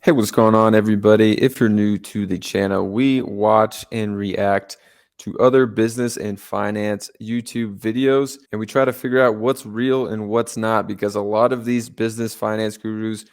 Hey, what's going on, everybody? If you're new to the channel, we watch and react to other business and finance YouTube videos, and we try to figure out what's real and what's not because a lot of these business finance gurus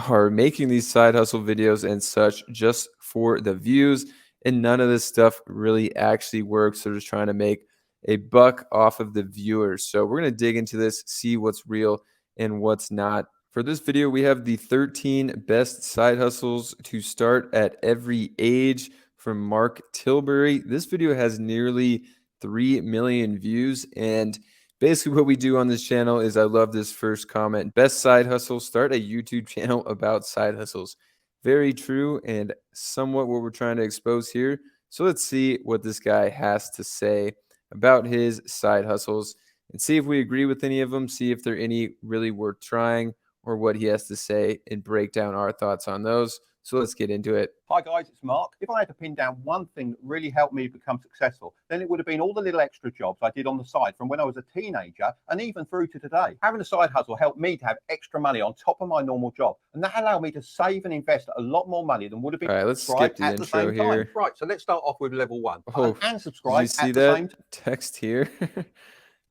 are making these side hustle videos and such just for the views, and none of this stuff really actually works. They're just trying to make a buck off of the viewers. So we're going to dig into this, see what's real and what's not. For this video, we have the 13 best side hustles to start at every age from Mark Tilbury. This video has nearly 3 million views. And basically what we do on this channel is I love this first comment. Best side hustle, start a YouTube channel about side hustles. Very true and somewhat what we're trying to expose here. So let's see what this guy has to say about his side hustles and see if we agree with any of them, see if they're any really worth trying, or what he has to say and break down our thoughts on those. So let's get into it. Hi guys, it's Mark. If I had to pin down one thing that really helped me become successful, then it would have been all the little extra jobs I did on the side from when I was a teenager and even through to today. Having a side hustle helped me to have extra money on top of my normal job, and that allowed me to save and invest a lot more money than would have been. All right, let's skip the intro here. Right, so let's start off with level one. Oh, and subscribe did you see at the that same text here?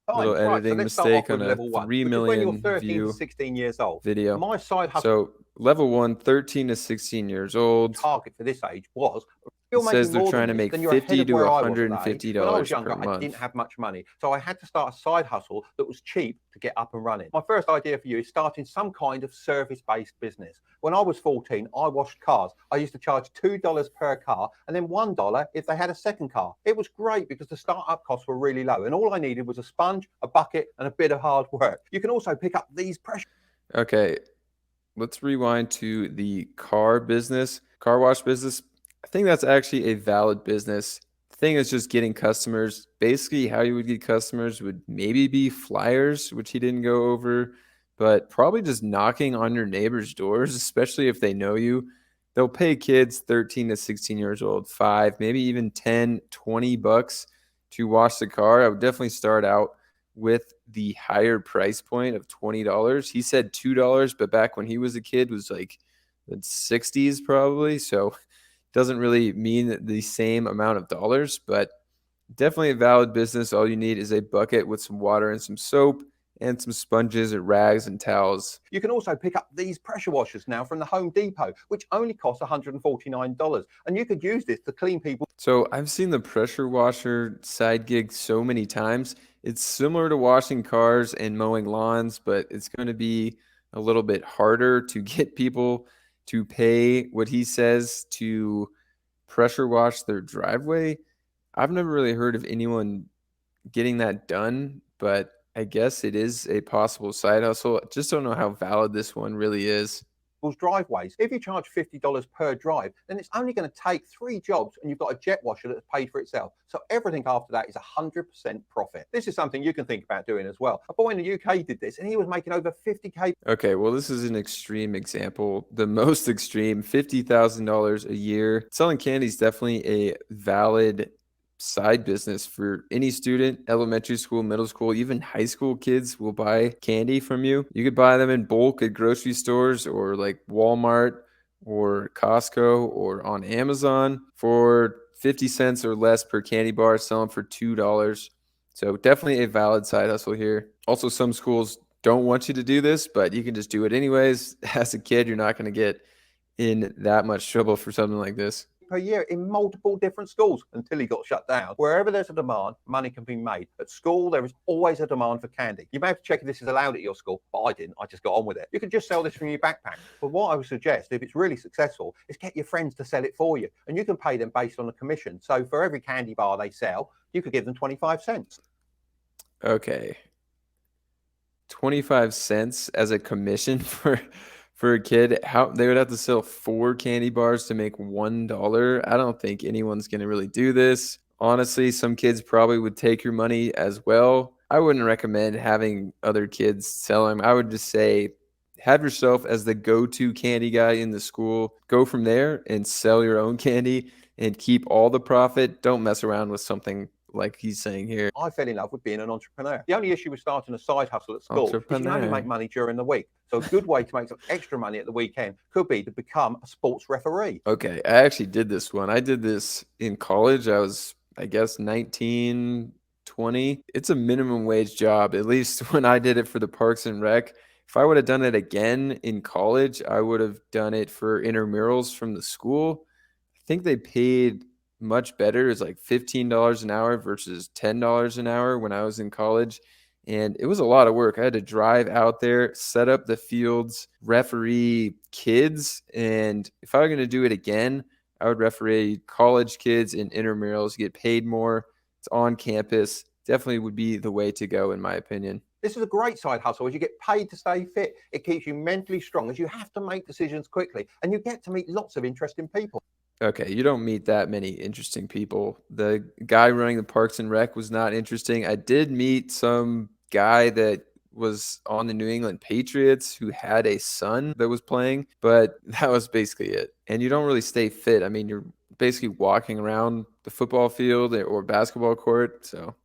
time. Little editing mistake on a 3 million view 16 years old video. My side hustle. So level one, 13 to 16 years old. Target for this age was. It says they're trying to make $50 to $150 when I was younger, per month. I didn't have much money, so I had to start a side hustle that was cheap to get up and running. My first idea for you is starting some kind of service-based business. When I was 14, I washed cars. I used to charge $2 per car and then $1 if they had a second car. It was great because the startup costs were really low, and all I needed was a sponge, a bucket, and a bit of hard work. You can also pick up these pressure. Okay, let's rewind to the car wash business. I think that's actually a valid business. The thing is just getting customers. Basically, how you would get customers would maybe be flyers, which he didn't go over, but probably just knocking on your neighbor's doors, especially if they know you. They'll pay kids 13 to 16 years old, 5, maybe even 10, 20 bucks to wash the car. I would definitely start out with the higher price point of $20. He said $2, but back when he was a kid was like the 60s probably. So doesn't really mean the same amount of dollars, but definitely a valid business. All you need is a bucket with some water and some soap and some sponges or rags and towels. You can also pick up these pressure washers now from the Home Depot, which only cost $149. And you could use this to clean people. So I've seen the pressure washer side gig so many times. It's similar to washing cars and mowing lawns, but it's going to be a little bit harder to get people to pay what he says to pressure wash their driveway. I've never really heard of anyone getting that done, but I guess it is a possible side hustle. I just don't know how valid this one really is. Driveways. If you charge $50 per drive, then it's only going to take 3 jobs and you've got a jet washer that's paid for itself. So everything after that is 100% profit. This is something you can think about doing as well. A boy in the UK did this and he was making over 50K. Okay, well, this is an extreme example. The most extreme, $50,000 a year. Selling candy is definitely a valid side business for any student. Elementary school, middle school, even high school kids will buy candy from you. You could buy them in bulk at grocery stores or like Walmart or Costco or on Amazon for 50 cents or less per candy bar, sell them for $2. So definitely a valid side hustle here. Also, some schools don't want you to do this, but you can just do it anyways. As a kid, you're not going to get in that much trouble for something like this. Per year in multiple different schools until he got shut down. Wherever there's a demand, money can be made. At school, there is always a demand for candy. You may have to check if this is allowed at your school, but I didn't. I just got on with it. You could just sell this from your backpack. But what I would suggest, if it's really successful, is get your friends to sell it for you. And you can pay them based on a commission. So for every candy bar they sell, you could give them 25 cents. Okay. 25 cents as a commission for a kid. How they would have to sell 4 candy bars to make $1. I don't think anyone's going to really do this. Honestly, some kids probably would take your money as well. I wouldn't recommend having other kids sell them. I would just say have yourself as the go-to candy guy in the school. Go from there and sell your own candy and keep all the profit. Don't mess around with something like he's saying here. I fell in love with being an entrepreneur. The only issue with starting a side hustle at school is you can only Entrepreneur. make money during the week. So a good way to make some extra money at the weekend could be to become a sports referee. Okay, I actually did this one. I did this in college. I was, I guess, 19, 20. It's a minimum wage job, at least when I did it for the Parks and Rec. If I would have done it again in college, I would have done it for intramurals from the school. I think they paid much better. It's like $15 an hour versus $10 an hour when I was in college. And it was a lot of work. I had to drive out there, set up the fields, referee kids. And if I were going to do it again, I would referee college kids in intramurals, get paid more. It's on campus. Definitely would be the way to go, in my opinion. This is a great side hustle as you get paid to stay fit. It keeps you mentally strong as you have to make decisions quickly and you get to meet lots of interesting people. Okay, you don't meet that many interesting people. The guy running the Parks and Rec was not interesting. I did meet some guy that was on the New England Patriots who had a son that was playing, but that was basically it. And you don't really stay fit. I mean, you're basically walking around the football field or basketball court, so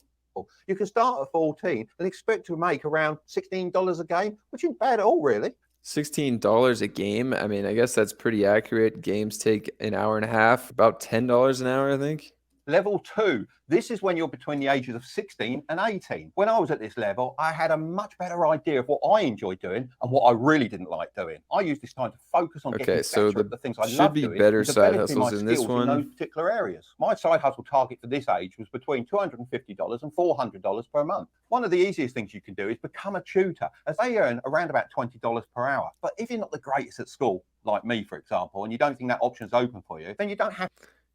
You can start at 14 and expect to make around $16 a game, which isn't bad at all, really. $16 a game. I mean, I guess that's pretty accurate. Games take an hour and a half, about $10 an hour, I think. Level 2, this is when you're between the ages of 16 and 18. When I was at this level, I had a much better idea of what I enjoyed doing and what I really didn't like doing. I used this time to focus on getting better at the things I love doing better and side developing my hustles in this skills in those one. particular areas. My side hustle target for this age was between $250 and $400 per month. One of the easiest things you can do is become a tutor, as they earn around about $20 per hour. But if you're not the greatest at school, like me, for example, and you don't think that option's open for you, then you don't have.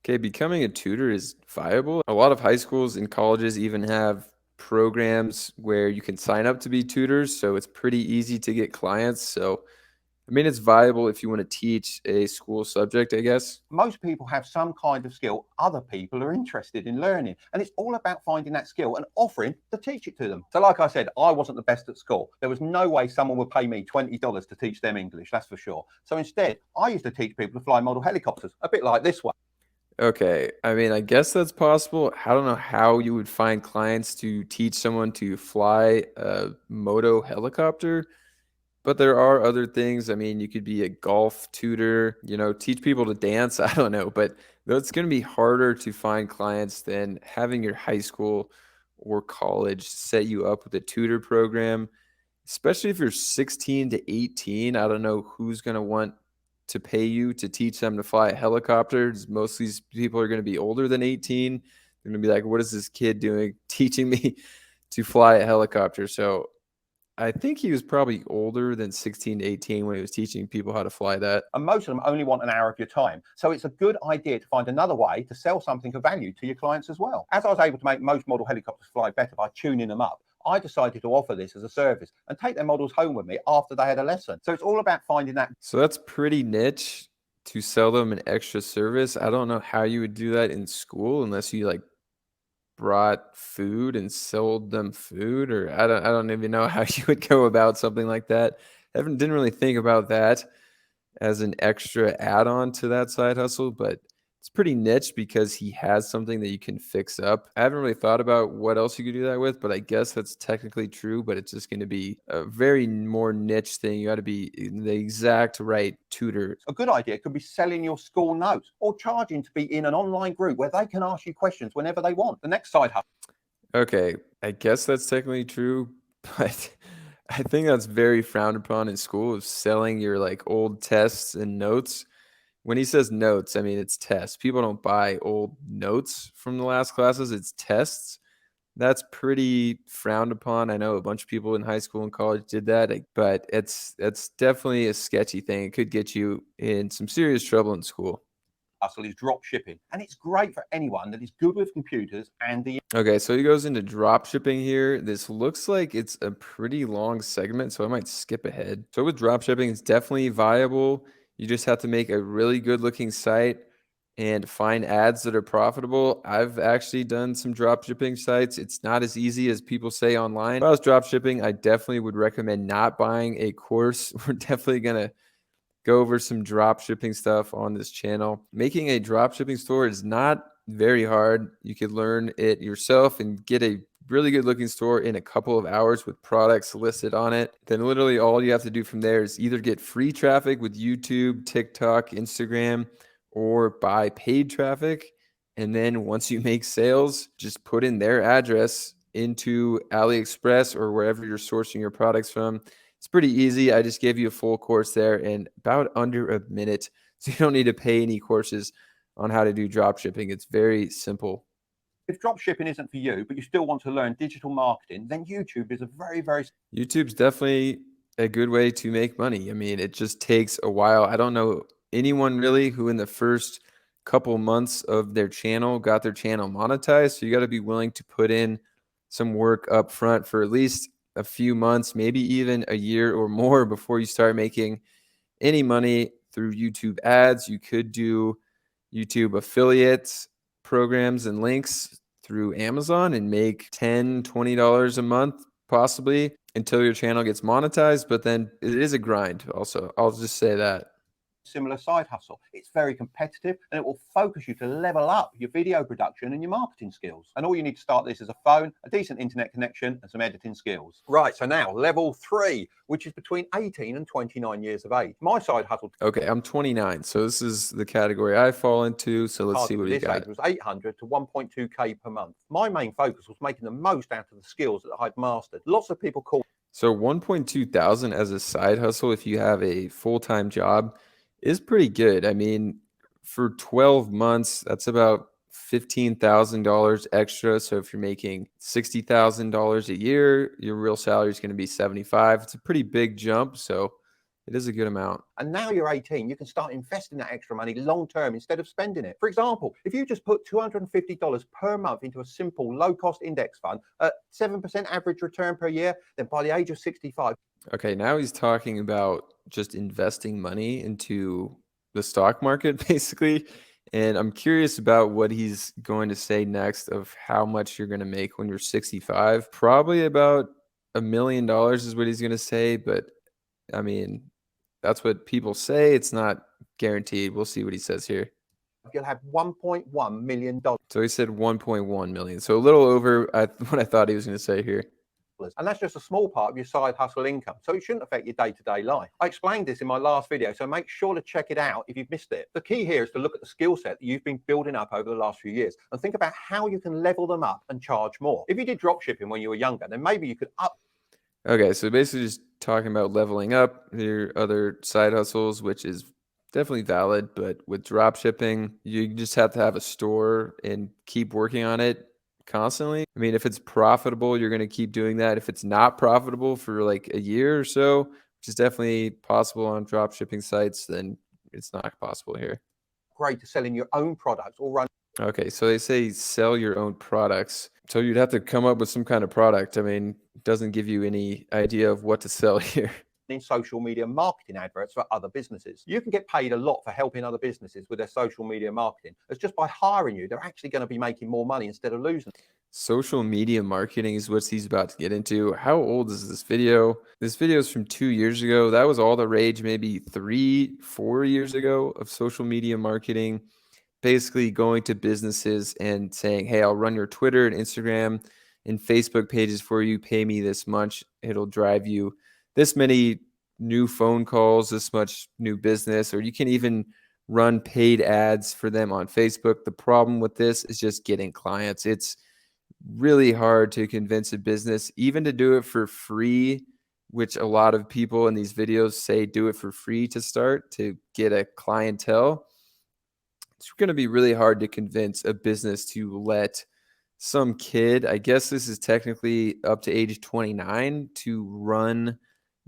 Okay, becoming a tutor is viable. A lot of high schools and colleges even have programs where you can sign up to be tutors, so it's pretty easy to get clients. So, I mean, it's viable if you want to teach a school subject, I guess. Most people have some kind of skill other people are interested in learning, and it's all about finding that skill and offering to teach it to them. So like I said, I wasn't the best at school. There was no way someone would pay me $20 to teach them English, that's for sure. So instead, I used to teach people to fly model helicopters, a bit like this one. Okay, I mean, I guess that's possible. I don't know how you would find clients to teach someone to fly a moto helicopter. But there are other things. I mean, you could be a golf tutor, teach people to dance. I don't know, but it's going to be harder to find clients than having your high school or college set you up with a tutor program, especially if you're 16 to 18. I don't know who's going to want to pay you to teach them to fly a helicopter. Most of these people are going to be older than 18. They're going to be like, what is this kid doing teaching me to fly a helicopter? So I think he was probably older than 16 to 18 when he was teaching people how to fly that. And most of them only want an hour of your time. So it's a good idea to find another way to sell something of value to your clients as well. As I was able to make most model helicopters fly better by tuning them up, I decided to offer this as a service and take their models home with me after they had a lesson. So it's all about finding that. So that's pretty niche to sell them an extra service. I don't know how you would do that in school unless you brought food and sold them food, or I don't even know how you would go about something like that. Didn't really think about that as an extra add-on to that side hustle, but it's pretty niche because he has something that you can fix up. I haven't really thought about what else you could do that with, but I guess that's technically true, but it's just going to be a very more niche thing. You got to be the exact right tutor. A good idea could be selling your school notes or charging to be in an online group where they can ask you questions whenever they want. The next side hustle. Okay, I guess that's technically true, but I think that's very frowned upon in school, is selling your old tests and notes. When he says notes, I mean it's tests. People don't buy old notes from the last classes, it's tests. That's pretty frowned upon. I know a bunch of people in high school and college did that, but it's definitely a sketchy thing. It could get you in some serious trouble in school. Hustle is drop shipping, and it's great for anyone that is good with computers and the. Okay, so he goes into drop shipping here. This looks like it's a pretty long segment, so I might skip ahead. So with drop shipping, it's definitely viable. You just have to make a really good looking site and find ads that are profitable. I've actually done some drop shipping sites. It's not as easy as people say online. If I was drop shipping, I definitely would recommend not buying a course. We're definitely going to go over some drop shipping stuff on this channel. Making a drop shipping store is not very hard. You could learn it yourself and get a really good looking store in a couple of hours with products listed on it. Then literally all you have to do from there is either get free traffic with YouTube, TikTok, Instagram, or buy paid traffic. And then once you make sales, just put in their address into AliExpress or wherever you're sourcing your products from. It's pretty easy. I just gave you a full course there in about under a minute. So you don't need to pay any courses on how to do drop shipping. It's very simple. If drop shipping isn't for you, but you still want to learn digital marketing, then YouTube is a very YouTube's definitely a good way to make money. I mean, it just takes a while. I don't know anyone really who in the first couple months of their channel got their channel monetized. So you got to be willing to put in some work up front for at least a few months, maybe even a year or more before you start making any money through YouTube ads. You could do YouTube affiliates programs and links through Amazon and make $10, $20 a month possibly until your channel gets monetized. But then it is a grind also. I'll just say that. similar side hustle. It's very competitive and it will focus you to level up your video production and your marketing skills. And all you need to start this is a phone, a decent internet connection, and some editing skills. Right, so now level 3, which is between 18 and 29 years of age. My side hustle. Okay, I'm 29, so this is the category I fall into. So let's see what you got. This was 800 to 1.2k per month. My main focus was making the most out of the skills that I'd mastered. Lots of people call. So 1.2 thousand as a side hustle if you have a full-time job is pretty good. I mean, for 12 months, that's about $15,000 extra. So if you're making $60,000 a year, your real salary is going to be 75. It's a pretty big jump, so it is a good amount. And now you're 18, you can start investing that extra money long term instead of spending it. For example, if you just put $250 per month into a simple low-cost index fund at 7% average return per year, then by the age of 65. Okay, now he's talking about just investing money into the stock market, basically. And I'm curious about what he's going to say next of how much you're going to make when you're 65. Probably about $1 million is what he's going to say. But I mean, that's what people say. It's not guaranteed. We'll see what he says here. You'll have $1.1 million. So he said 1.1 million. So a little over what I thought he was going to say here. And that's just a small part of your side hustle income, so it shouldn't affect your day-to-day life. I explained this in my last video, so make sure to check it out if you've missed it. The key here is to look at the skill set that you've been building up over the last few years and think about how you can level them up and charge more. If you did drop shipping when you were younger, then maybe you could up. Okay, so basically just talking about leveling up your other side hustles, which is definitely valid, but with drop shipping, you just have to have a store and keep working on it constantly. I mean, if it's profitable, you're going to keep doing that. If it's not profitable for like a year or so, which is definitely possible on drop shipping sites, then it's not possible here. Great to selling your own products or run. Okay, so they say sell your own products. So you'd have to come up with some kind of product. I mean, it doesn't give you any idea of what to sell here. In social media marketing adverts for other businesses. You can get paid a lot for helping other businesses with their social media marketing. It's just by hiring you, they're actually going to be making more money instead of losing. Social media marketing is what he's about to get into. How old is this video? This video is from 2 years ago. That was all the rage maybe 3-4 years ago of social media marketing. Basically going to businesses and saying, hey, I'll run your Twitter and Instagram and Facebook pages for you. Pay me this much. It'll drive you this many new phone calls, this much new business, or you can even run paid ads for them on Facebook. The problem with this is just getting clients. It's really hard to convince a business even to do it for free, which a lot of people in these videos say do it for free to start to get a clientele. It's going to be really hard to convince a business to let some kid, I guess this is technically up to age 29, to run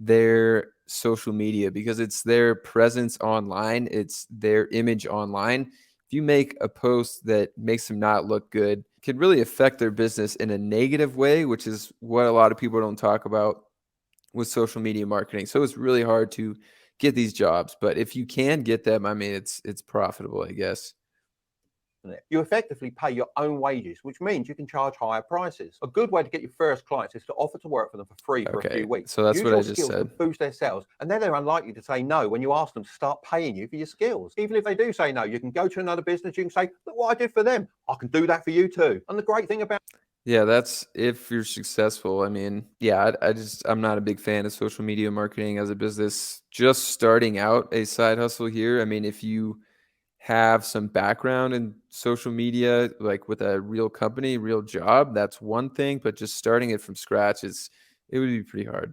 their social media because it's their presence online. It's their image online. If you make a post that makes them not look good, it can really affect their business in a negative way, which is what a lot of people don't talk about with social media marketing. So it's really hard to get these jobs, but if you can get them, I mean, it's profitable, I guess. You effectively pay your own wages, which means you can charge higher prices. A good way to get your first clients is to offer to work for them for free for a Okay, few weeks. so that's Use what I your just skills to said. boost their sales, and then they're unlikely to say no when you ask them to start paying you for your skills. Even if they do say no, you can go to another business, you can say, look what I did for them. I can do that for you too. And the great thing about Yeah, that's if you're successful. I mean, yeah, I'm not a big fan of social media marketing as a business. Just starting out a side hustle here. I mean, if you have some background in social media, like with a real company, real job, that's one thing. But just starting it from scratch it would be pretty hard.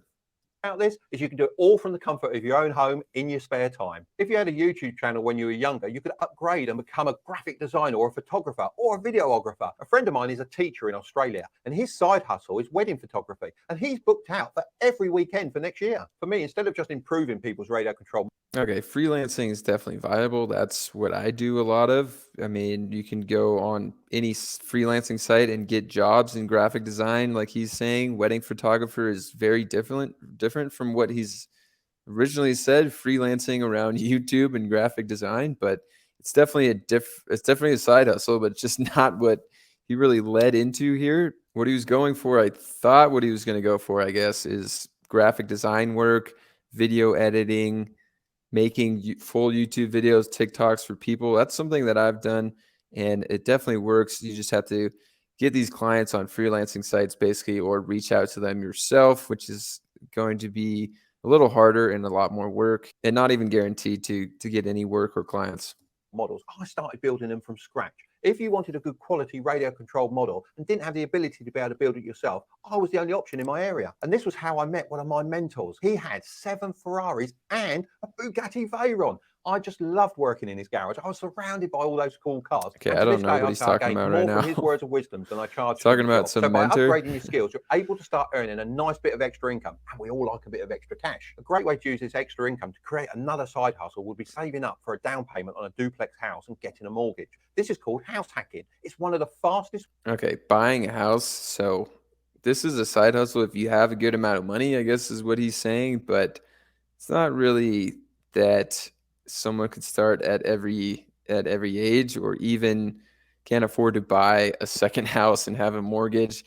this is you can do it all from the comfort of your own home in your spare time. If you had a YouTube channel when you were younger, you could upgrade and become a graphic designer or a photographer or a videographer. A friend of mine is a teacher in Australia, and his side hustle is wedding photography, and he's booked out for every weekend for next year. For me, instead of just improving people's radio control Okay, freelancing is definitely viable. That's what I do a lot of. I mean, you can go on any freelancing site and get jobs in graphic design, like he's saying. Wedding photographer is very different from what he's originally said. Freelancing around YouTube and graphic design, but it's definitely a side hustle, but it's just not what he really led into here. What he was going for, I thought what he was going to go for, I guess, is graphic design work, video editing, making full YouTube videos, TikToks for people. That's something that I've done, and it definitely works. You just have to get these clients on freelancing sites, basically, or reach out to them yourself, which is going to be a little harder and a lot more work, and not even guaranteed to get any work or clients. models. I started building them from scratch. If you wanted a good quality radio controlled model and didn't have the ability to be able to build it yourself, I was the only option in my area. And this was how I met one of my mentors. He had 7 Ferraris and a Bugatti Veyron. I just loved working in his garage. I was surrounded by all those cool cars. Okay, And I to don't this know day, what I'd he's say I talking gained about right more from now. his words of wisdom than I charged for the Talking about job. some So by mentor. upgrading your skills, you're able to start earning a nice bit of extra income. And we all like a bit of extra cash. A great way to use this extra income to create another side hustle would be saving up for a down payment on a duplex house and getting a mortgage. This is called house hacking. It's one of the fastest. Okay, buying a house. So this is a side hustle if you have a good amount of money, I guess is what he's saying, but it's not really that someone could start at every age or even can't afford to buy a second house and have a mortgage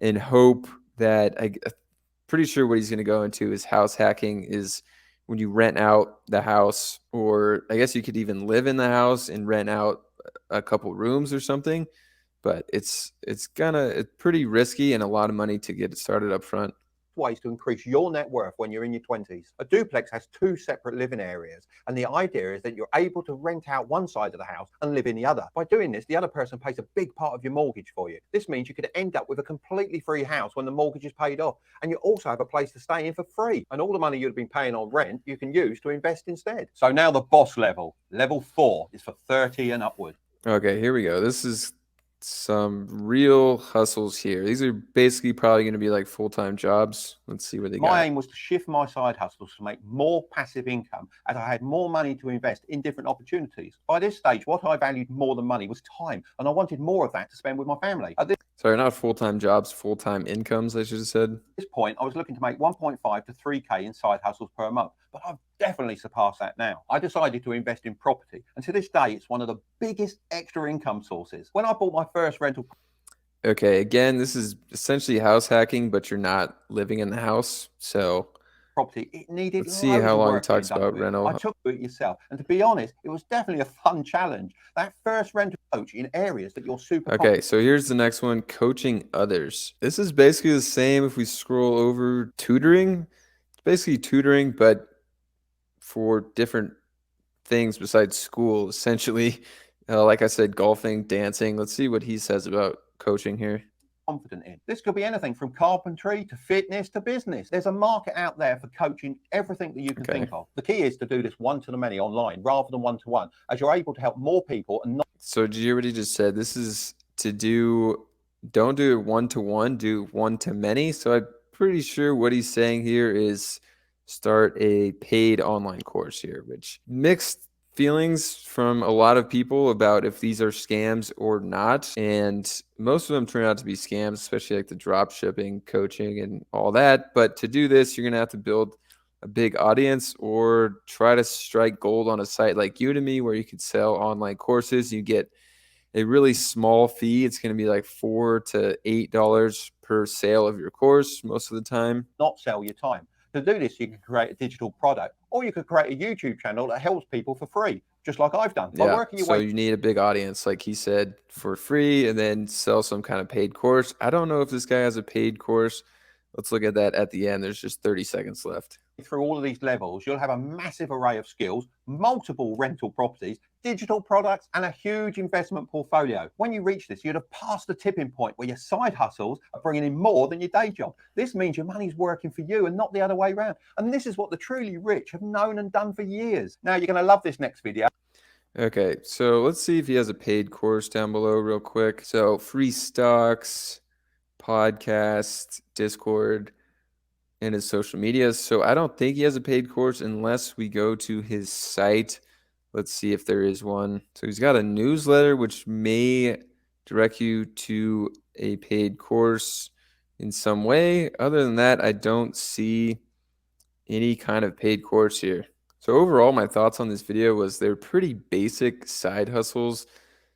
and hope that pretty sure what he's going to go into is house hacking is when you rent out the house, or I guess you could even live in the house and rent out a couple rooms or something, but it's pretty risky and a lot of money to get it started up front. Ways to increase your net worth when you're in your 20s. A duplex has 2 separate living areas, and the idea is that you're able to rent out one side of the house and live in the other. By doing this, the other person pays a big part of your mortgage for you. This means you could end up with a completely free house when the mortgage is paid off, and you also have a place to stay in for free. And all the money you'd have been paying on rent, you can use to invest instead. So now the boss level, level 4, is for 30 and upward. Okay, here we go. This is some real hustles here. These are basically probably going to be like full-time jobs. Let's see what they My got. aim was to shift my side hustles to make more passive income as I had more money to invest in different opportunities. By this stage, what I valued more than money was time, and I wanted more of that to spend with my family. At Sorry, not full-time jobs, full-time incomes, I should have said. this point, I was looking to make 1.5 to 3K in side hustles per month, but I've definitely surpassed that now. I decided to invest in property, and to this day, it's one of the biggest extra income sources. When I bought my first rental Okay, again, this is essentially house hacking, but you're not living in the house. So property, it needed let's see loads how of long he work getting talks done about to it. I rental. took it yourself, and to be honest, it was definitely a fun challenge. That first rental coach in areas that you're super Okay, so here's the next one, coaching others. This is basically the same if we scroll over tutoring. It's basically tutoring, but for different things besides school, essentially. Like I said, golfing, dancing. Let's see what he says about coaching here. confident in. This could be anything from carpentry to fitness to business. There's a market out there for coaching everything that you can Okay. think of. The key is to do this one to the many online rather than one to one, as you're able to help more people and not. So did you hear what he just said? This is to do, don't do it one to one, do one to many. So I'm pretty sure what he's saying here is start a paid online course here, which mixed feelings from a lot of people about if these are scams or not. And most of them turn out to be scams, especially like the drop shipping, coaching, and all that. But to do this, you're going to have to build a big audience or try to strike gold on a site like Udemy where you could sell online courses. You get a really small fee. It's going to be like $4 to $8 per sale of your course most of the time. Not sell your time. To do this, you can create a digital product, or you could create a YouTube channel that helps people for free, just like I've done. By Yeah, working your so way you need a big audience, like he said, for free, and then sell some kind of paid course. I don't know if this guy has a paid course. Let's look at that at the end. There's just 30 seconds left. through all of these levels, you'll have a massive array of skills, multiple rental properties, digital products, and a huge investment portfolio. When you reach this, you'd have passed the tipping point where your side hustles are bringing in more than your day job. This means your money's working for you and not the other way around. And this is what the truly rich have known and done for years. Now, you're going to love this next video. Okay, so let's see if he has a paid course down below real quick. So free stocks, podcast, Discord, and his social media. So I don't think he has a paid course unless we go to his site. Let's see if there is one. So he's got a newsletter, which may direct you to a paid course in some way. Other than that, I don't see any kind of paid course here. So overall, my thoughts on this video was they're pretty basic side hustles.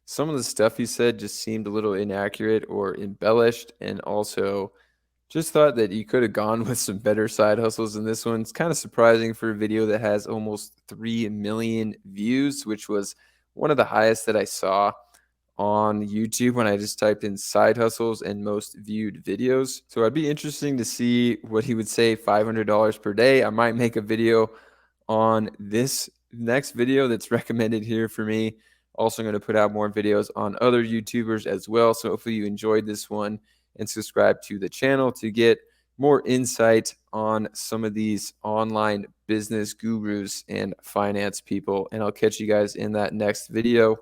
Some of the stuff he said just seemed a little inaccurate or embellished, and also just thought that you could have gone with some better side hustles than this one. It's kind of surprising for a video that has almost 3 million views, which was one of the highest that I saw on YouTube when I just typed in side hustles and most viewed videos. So it'd be interesting to see what he would say $500 per day. I might make a video on this next video that's recommended here for me. Also going to put out more videos on other YouTubers as well. So hopefully you enjoyed this one, and subscribe to the channel to get more insight on some of these online business gurus and finance people. And I'll catch you guys in that next video.